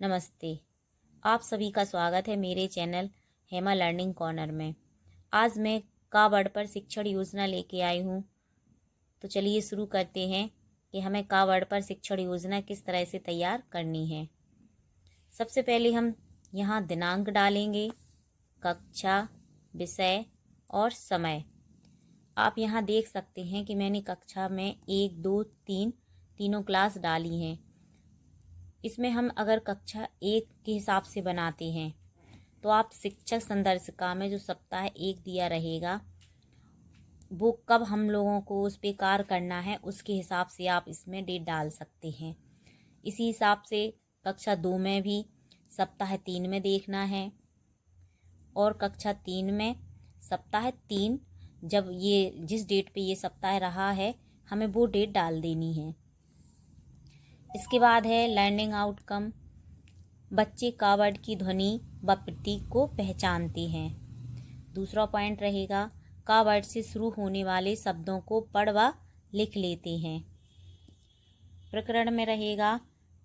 नमस्ते। आप सभी का स्वागत है मेरे चैनल हेमा लर्निंग कॉर्नर में। आज मैं का वर्ड पर शिक्षण योजना लेके आई हूँ। तो चलिए शुरू करते हैं कि हमें का वर्ड पर शिक्षण योजना किस तरह से तैयार करनी है। सबसे पहले हम यहाँ दिनांक डालेंगे, कक्षा, विषय और समय। आप यहाँ देख सकते हैं कि मैंने कक्षा में 1, 2, 3 तीनों क्लास डाली हैं। इसमें हम अगर कक्षा 1 के हिसाब से बनाते हैं तो आप शिक्षक संदर्शिका में जो सप्ताह 1 दिया रहेगा वो कब हम लोगों को उस पे कार्य करना है उसके हिसाब से आप इसमें डेट डाल सकते हैं। इसी हिसाब से कक्षा 2 में भी सप्ताह 3 में देखना है और कक्षा 3 में सप्ताह 3 जब ये जिस डेट पे ये सप्ताह रहा है हमें वो डेट डाल देनी है। इसके बाद है लर्निंग आउटकम। बच्चे का वर्ड की ध्वनि व प्रतीक को पहचानते हैं। दूसरा पॉइंट रहेगा का वर्ड से शुरू होने वाले शब्दों को पढ़ व लिख लेते हैं। प्रकरण में रहेगा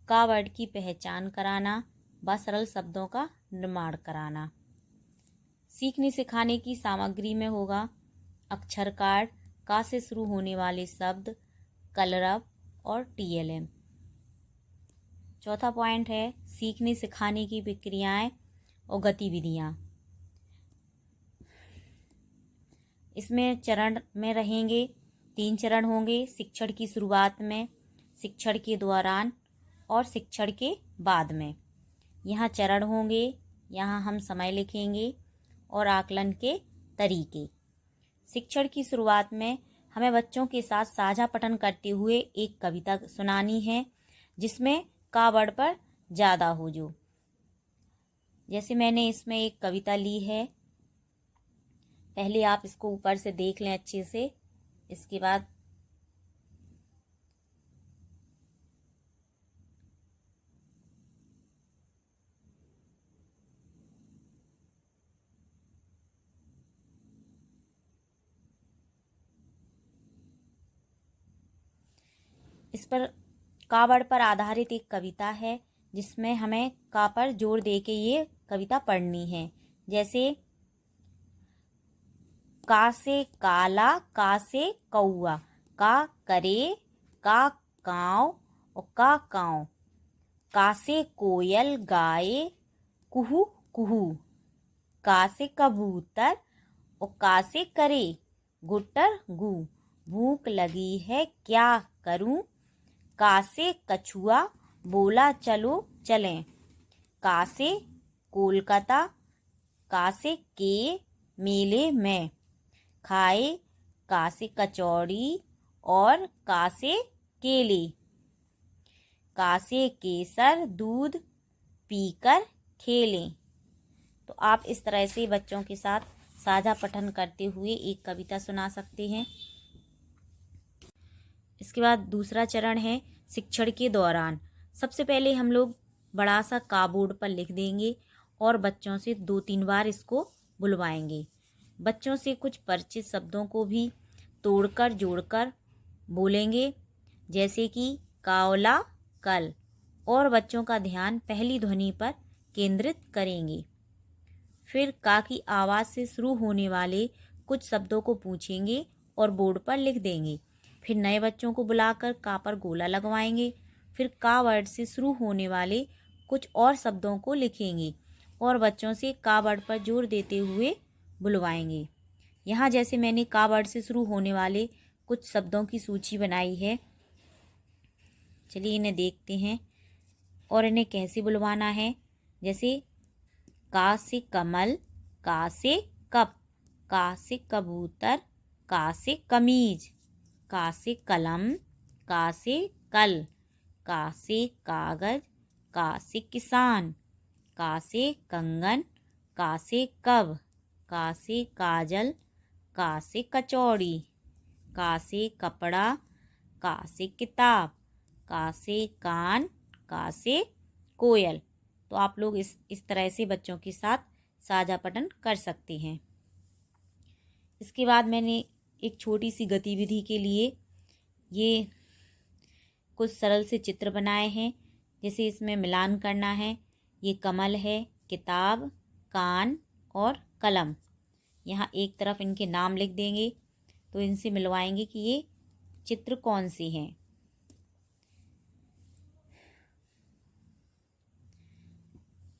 का वर्ड की पहचान कराना व सरल शब्दों का निर्माण कराना। सीखने सिखाने की सामग्री में होगा अक्षर कार्ड, का से शुरू होने वाले शब्द, कलरव और TLM। चौथा पॉइंट है सीखने सिखाने की प्रक्रियाएं और गतिविधियां। इसमें चरण में रहेंगे 3 चरण होंगे, शिक्षण की शुरुआत में, शिक्षण के दौरान और शिक्षण के बाद में। यहाँ चरण होंगे, यहाँ हम समय लिखेंगे और आकलन के तरीके। शिक्षण की शुरुआत में हमें बच्चों के साथ साझा पठन करते हुए एक कविता सुनानी है जिसमें का वर्ड पर ज़्यादा हो। जो जैसे मैंने इसमें एक कविता ली है, पहले आप इसको ऊपर से देख लें अच्छे से। इसके बाद इस पर का वर्ड पर आधारित एक कविता है जिसमें हमें का पर जोर दे के ये कविता पढ़नी है। जैसे का से काला, का से कौआ, का करे, का काँव और का काँव, का से कोयल गाए कुहू कुहू, का से कबूतर और का से करे गुटर गू, भूख लगी है क्या करूं, का से कछुआ बोला चलो चलें, का से कोलकाता, का से के मेले में, खाए का से कचौड़ी और का से केले, का से केसर दूध पीकर खेलें। तो आप इस तरह से बच्चों के साथ साझा पठन करते हुए एक कविता सुना सकते हैं। इसके बाद दूसरा चरण है शिक्षण के दौरान। सबसे पहले हम लोग बड़ा सा का बोर्ड पर लिख देंगे और बच्चों से 2-3 बार इसको बुलवाएंगे। बच्चों से कुछ परिचित शब्दों को भी तोड़कर जोड़कर बोलेंगे, जैसे कि कावला कल, और बच्चों का ध्यान पहली ध्वनि पर केंद्रित करेंगे। फिर का की आवाज़ से शुरू होने वाले कुछ शब्दों को पूछेंगे और बोर्ड पर लिख देंगे। फिर नए बच्चों को बुलाकर का पर गोला लगवाएंगे। फिर का वर्ड से शुरू होने वाले कुछ और शब्दों को लिखेंगे और बच्चों से का वर्ड पर जोर देते हुए बुलवाएंगे। यहाँ जैसे मैंने का वर्ड से शुरू होने वाले कुछ शब्दों की सूची बनाई है, चलिए इन्हें देखते हैं और इन्हें कैसे बुलवाना है। जैसे का से कमल, का से कप, का से कबूतर, का से कमीज, का से कलम, का से कल, का से कागज, का से किसान, का से कंगन, का से कब, का से काजल, का से कचौड़ी, का से कपड़ा, का से किताब, का से कान, का से कोयल। तो आप लोग इस तरह से बच्चों के साथ साझा पठन कर सकते हैं। इसके बाद मैंने एक छोटी सी गतिविधि के लिए ये कुछ सरल से चित्र बनाए हैं। जैसे इसमें मिलान करना है ये कमल है, किताब, कान और कलम। यहाँ एक तरफ इनके नाम लिख देंगे तो इनसे मिलवाएंगे कि ये चित्र कौन से हैं।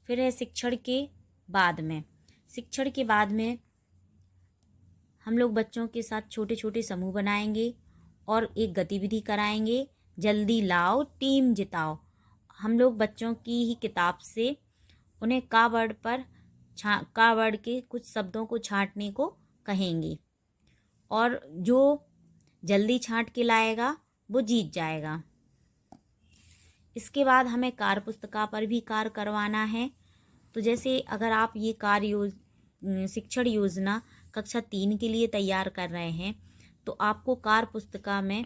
फिर है शिक्षण के बाद में। शिक्षण के बाद में हम लोग बच्चों के साथ छोटे छोटे समूह बनाएंगे और एक गतिविधि कराएंगे, जल्दी लाओ टीम जिताओ। हम लोग बच्चों की ही किताब से उन्हें का वर्ड पर का वर्ड के कुछ शब्दों को छांटने को कहेंगे और जो जल्दी छांट के लाएगा वो जीत जाएगा। इसके बाद हमें कार्य पुस्तिका पर भी कार्य करवाना है। तो जैसे अगर आप ये शिक्षण योजना कक्षा 3 के लिए तैयार कर रहे हैं तो आपको कार्य पुस्तिका में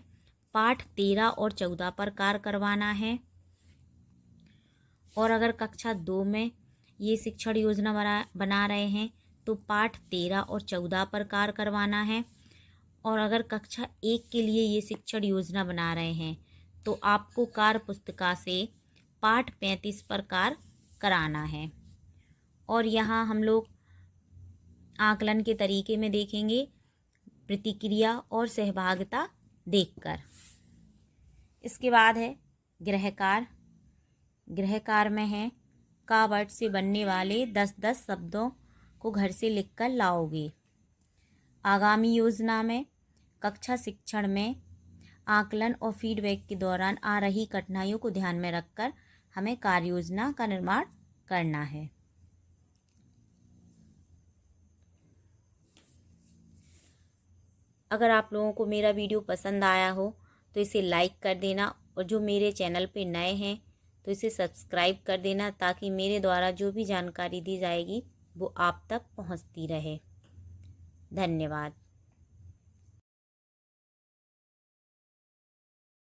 पाठ 13 और 14 पर कार्य करवाना है। और अगर कक्षा 2 में ये शिक्षण योजना बना रहे हैं तो पाठ 13 और 14 पर कार्य करवाना है। और अगर कक्षा 1 के लिए ये शिक्षण योजना बना रहे हैं तो आपको कार्य पुस्तिका से पाठ 35 पर कार्य कराना है। और यहाँ हम लोग आकलन के तरीके में देखेंगे प्रतिक्रिया और सहभागिता देखकर। इसके बाद है गृह कार्य। गृह कार्य में है का वर्ड से बनने वाले 10-10 शब्दों को घर से लिखकर लाओगे। आगामी योजना में कक्षा शिक्षण में आकलन और फीडबैक के दौरान आ रही कठिनाइयों को ध्यान में रखकर हमें कार्य योजना का निर्माण करना है। अगर आप लोगों को मेरा वीडियो पसंद आया हो तो इसे लाइक कर देना और जो मेरे चैनल पे नए हैं तो इसे सब्सक्राइब कर देना ताकि मेरे द्वारा जो भी जानकारी दी जाएगी वो आप तक पहुंचती रहे। धन्यवाद।